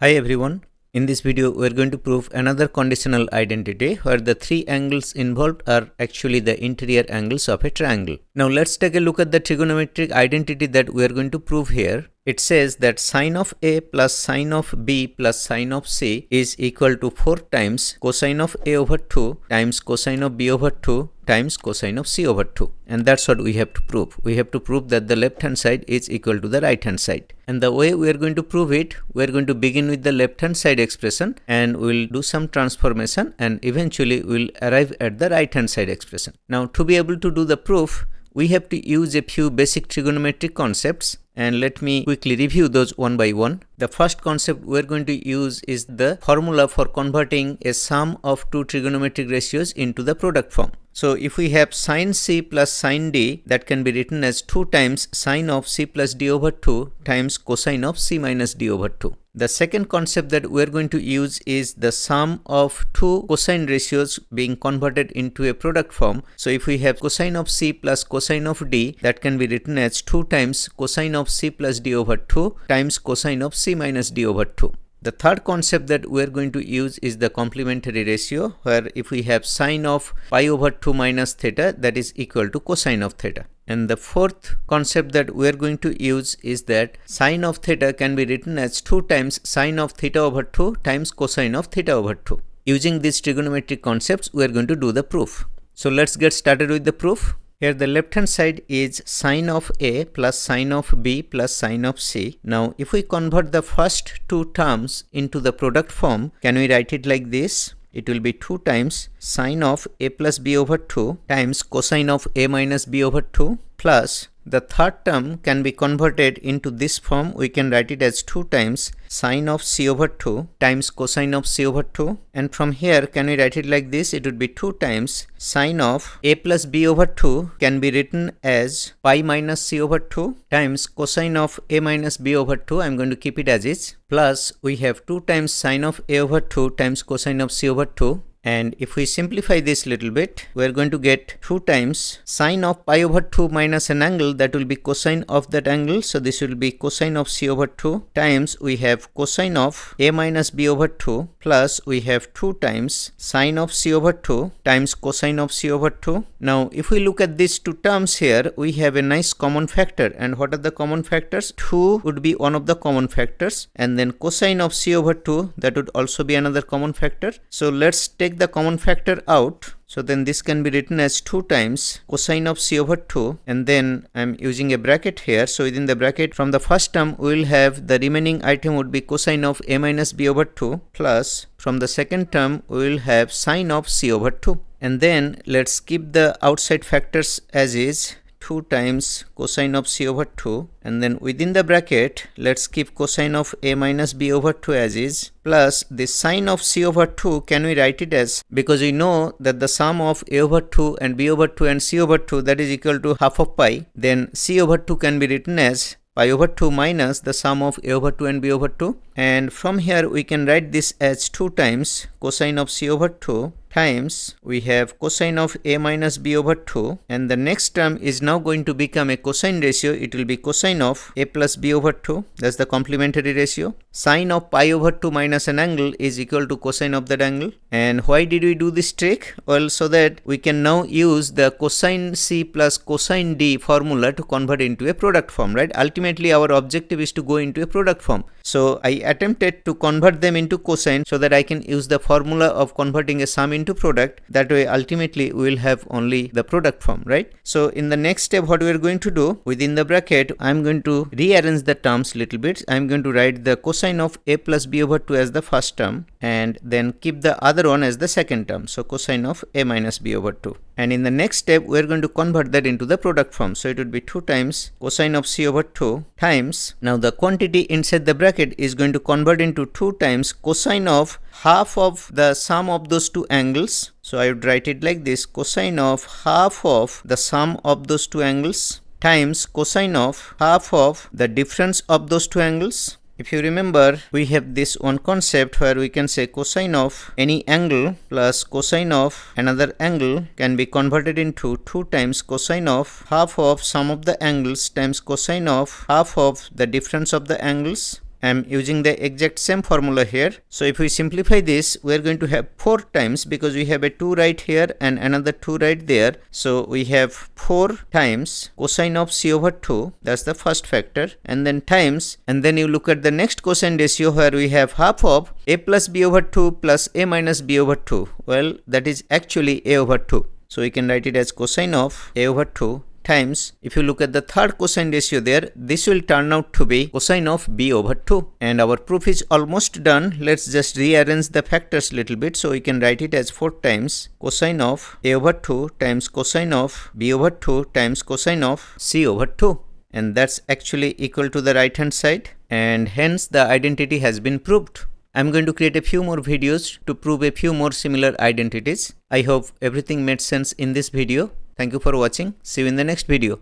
Hi everyone. In this video, we are going to prove another conditional identity where the three angles involved are actually the interior angles of a triangle. Now let's take a look at the trigonometric identity that we are going to prove here. It says that sine of A plus sine of B plus sine of C is equal to 4 times cosine of A over 2 times cosine of B over 2 times cosine of C over 2. And that's what we have to prove. We have to prove that the left hand side is equal to the right hand side. And the way we are going to prove it, we are going to begin with the left hand side expression and we'll do some transformation and eventually we'll arrive at the right hand side expression. Now to be able to do the proof, we have to use a few basic trigonometric concepts, and let me quickly review those one by one. The first concept we're going to use is the formula for converting a sum of two trigonometric ratios into the product form. So if we have sine C plus sine D, that can be written as 2 times sine of C plus D over 2 times cosine of C minus D over 2. The second concept that we are going to use is the sum of two cosine ratios being converted into a product form. So if we have cosine of C plus cosine of D, that can be written as 2 times cosine of C plus D over 2 times cosine of C minus D over 2. The third concept that we are going to use is the complementary ratio, where if we have sine of pi over 2 minus theta, that is equal to cosine of theta. And the fourth concept that we are going to use is that sine of theta can be written as 2 times sine of theta over 2 times cosine of theta over 2. Using these trigonometric concepts, we are going to do the proof. So let's get started with the proof. Here the left hand side is sine of A plus sine of B plus sine of C. Now if we convert the first two terms into the product form, can we write it like this? It will be 2 times sine of A plus B over 2 times cosine of A minus B over 2 plus the third term can be converted into this form. We can write it as 2 times sine of C over 2 times cosine of C over 2, and from here can we write it like this? It would be 2 times sine of A plus B over 2 can be written as pi minus C over 2 times cosine of A minus B over 2. I'm going to keep it as is, plus we have 2 times sine of A over 2 times cosine of C over 2. And if we simplify this little bit, we are going to get 2 times sine of pi over 2 minus an angle, that will be cosine of that angle. So this will be cosine of C over 2 times we have cosine of A minus B over 2 plus we have 2 times sine of C over 2 times cosine of C over 2. Now if we look at these two terms here, we have a nice common factor. And what are the common factors? 2 would be one of the common factors, and then cosine of C over 2, that would also be another common factor. So let's take the common factor out. So then this can be written as 2 times cosine of C over 2, and then I'm using a bracket here. So within the bracket, from the first term we will have the remaining item would be cosine of A minus B over 2 plus from the second term we will have sine of C over 2. And then let's keep the outside factors as is, 2 times cosine of C over 2, and then within the bracket let's keep cosine of A minus B over 2 as is, plus the sine of C over 2 can we write it as, because we know that the sum of A over 2 and B over 2 and C over 2, that is equal to half of pi, then C over 2 can be written as pi over 2 minus the sum of A over 2 and B over 2, and from here we can write this as 2 times cosine of C over 2 times we have cosine of A minus B over 2, and the next term is now going to become a cosine ratio. It will be cosine of A plus B over 2, that's the complementary ratio. Sine of pi over 2 minus an angle is equal to cosine of that angle. And why did we do this trick? Well, so that we can now use the cosine C plus cosine D formula to convert into a product form, right? Ultimately our objective is to go into a product form. So I attempted to convert them into cosine so that I can use the formula of converting a sum into product. That way ultimately we will have only the product form, right? So in the next step, what we are going to do, within the bracket I'm going to rearrange the terms little bit. I'm going to write the cosine of A plus B over 2 as the first term, and then keep the other one as the second term, so cosine of A minus B over 2. And in the next step we are going to convert that into the product form. So it would be 2 times cosine of C over 2 times, now the quantity inside the bracket is going to convert into 2 times cosine of half of the sum of those two angles. So I would write it like this, cosine of half of the sum of those two angles times cosine of half of the difference of those two angles. If you remember, we have this one concept where we can say cosine of any angle plus cosine of another angle can be converted into 2 times cosine of half of sum of the angles times cosine of half of the difference of the angles. I am using the exact same formula here. So if we simplify this, we are going to have 4 times, because we have a 2 right here and another 2 right there. So we have 4 times cosine of c over 2, that's the first factor, and then times, and then you look at the next cosine ratio where we have half of a plus b over 2 plus a minus b over 2. Well, that is actually a over 2. So we can write it as cosine of a over 2 times, if you look at the third cosine ratio there, this will turn out to be cosine of b over 2. And our proof is almost done. Let's just rearrange the factors a little bit. So we can write it as 4 times cosine of a over 2 times cosine of b over 2 times cosine of c over 2. And that's actually equal to the right hand side, and hence the identity has been proved. I'm going to create a few more videos to prove a few more similar identities. I hope everything made sense in this video. Thank you for watching. See you in the next video.